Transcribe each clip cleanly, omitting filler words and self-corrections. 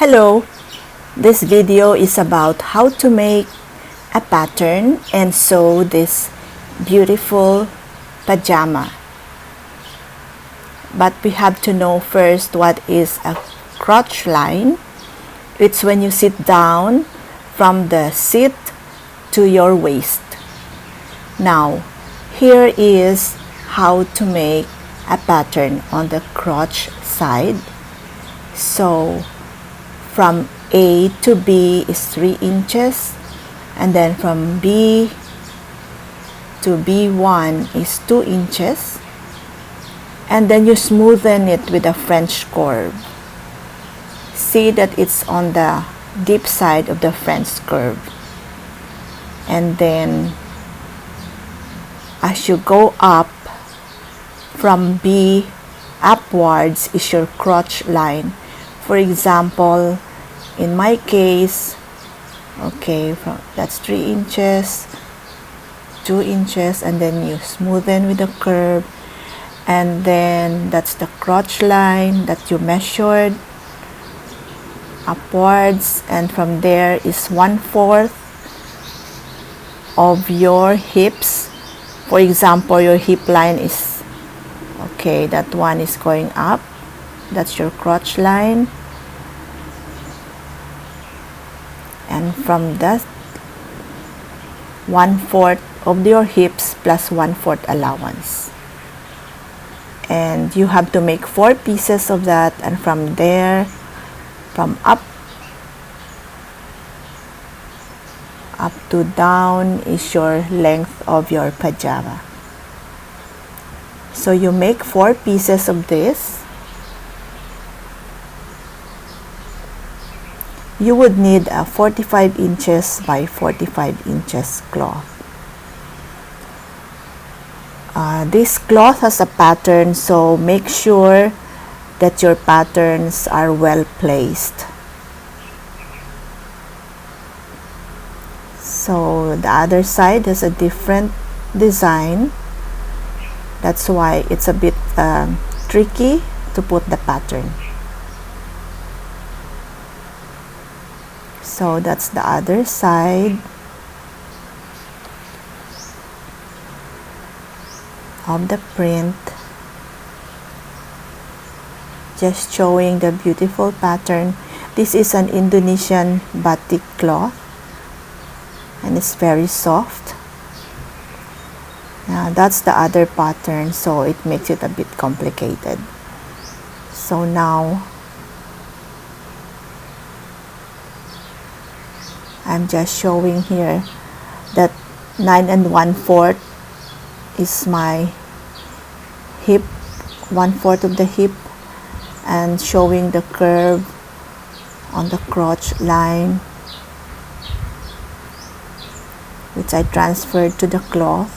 Hello, this video is about how to make a pattern and sew this beautiful pajama. But we have to know first what is a crotch line. It's when you sit down from the seat to your waist. Now, here is how to make a pattern on the crotch side. So, from A to B is 3 inches, and then from B to B1 is 2 inches, and then you smoothen it with a French curve. See that it's on the deep side of the French curve, and then as you go up from B upwards is your crotch line. For example, in my case, okay, that's 3 inches, 2 inches, and then you smoothen with a curve, and then that's the crotch line that you measured upwards, and from there is 1/4 of your hips. For example, your hip line is, okay, that one is going up, that's your crotch line, and from that 1/4 of your hips plus 1/4 allowance, and you have to make 4 pieces of that, and from there, from up to down is your length of your pajama. So you make 4 pieces of this. You would need a 45 inches by 45 inches cloth. This cloth has a pattern, so make sure that your patterns are well placed. So the other side has a different design. That's why it's a bit tricky to put the pattern. So that's the other side of the print, just showing the beautiful pattern. This is an Indonesian batik cloth, and it's very soft. Now that's the other pattern, so it makes it a bit complicated. So now I'm just showing here that 9 1/4 is my hip, 1/4 of the hip, and showing the curve on the crotch line, which I transferred to the cloth,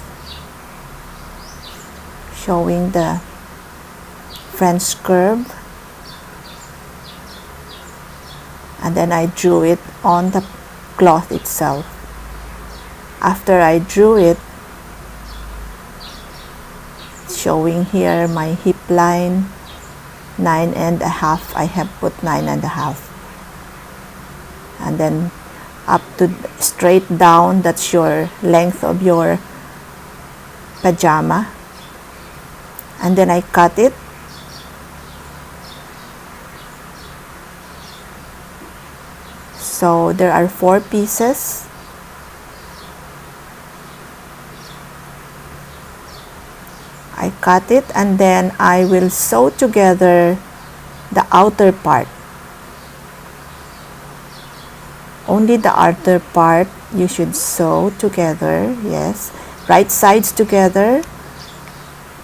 showing the French curve, and then I drew it on the cloth itself. After I drew it, showing here my hip line 9 1/2, I have put 9 1/2, and then up to straight down, that's your length of your pajama, and then I cut it. So there are 4 pieces. I cut it, and then I will sew together the outer part. Only the outer part you should sew together, yes, right sides together,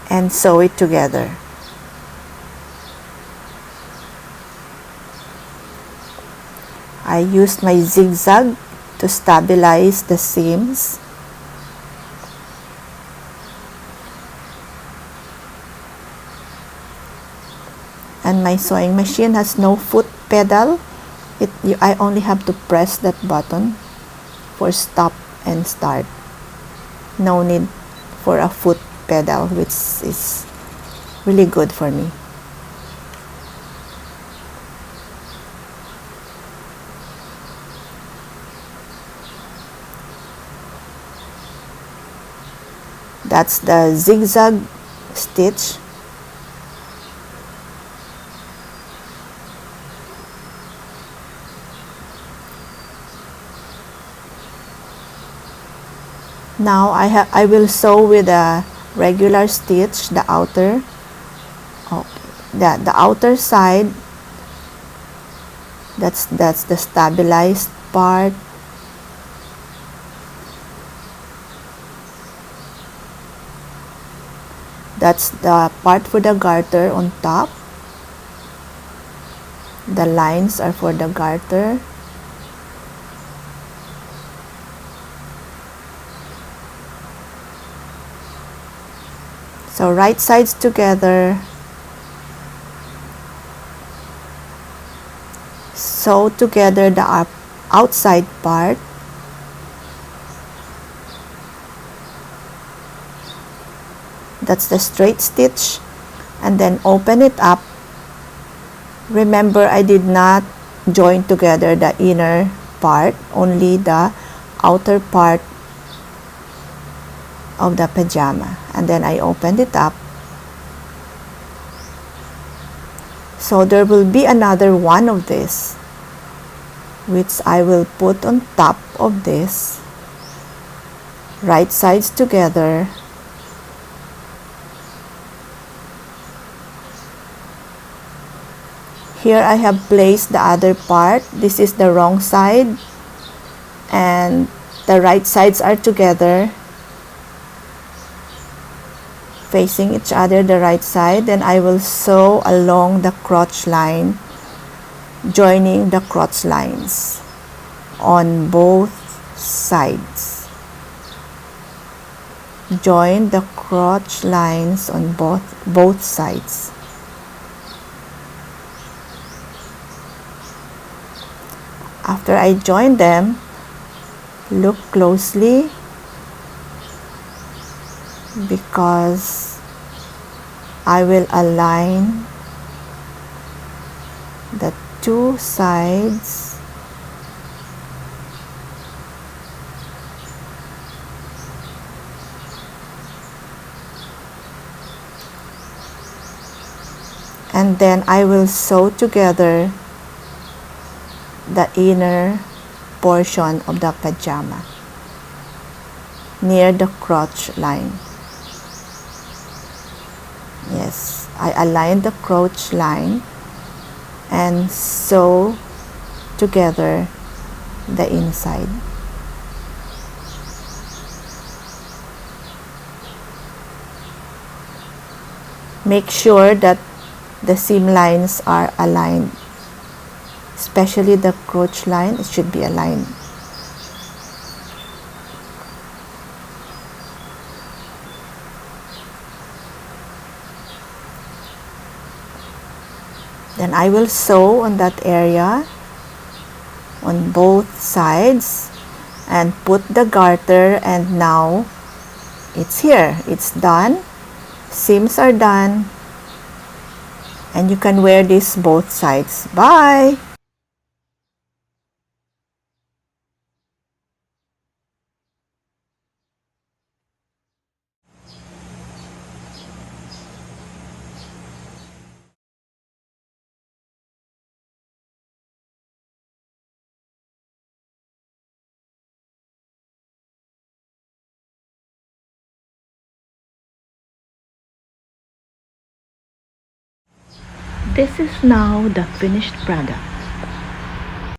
and sew it together. I used my zigzag to stabilize the seams. And my sewing machine has no foot pedal. I only have to press that button for stop and start. No need for a foot pedal, which is really good for me. That's the zigzag stitch. Now I will sew with a regular stitch the outer, the outer side. That's the stabilized part. That's the part for the garter on top. The lines are for the garter. So right sides together. Sew together the outside part. That's the straight stitch, and then open it up. Remember, I did not join together the inner part, only the outer part of the pajama, and then I opened it up. So there will be another one of this, which I will put on top of this, right sides together. Here I have placed the other part. This is the wrong side, and the right sides are together, facing each other, the right side. Then I will sew along the crotch line, joining the crotch lines on both sides. Join the crotch lines on both sides. After I join them, look closely, because I will align the two sides and then I will sew together the inner portion of the pajama near the crotch line. Yes, I aligned the crotch line and sew together the inside. Make sure that the seam lines are aligned, especially the crotch line. It should be aligned. Then I will sew on that area on both sides and put the garter, and now it's here. It's done. Seams are done, and you can wear this both sides. Bye! This is now the finished product.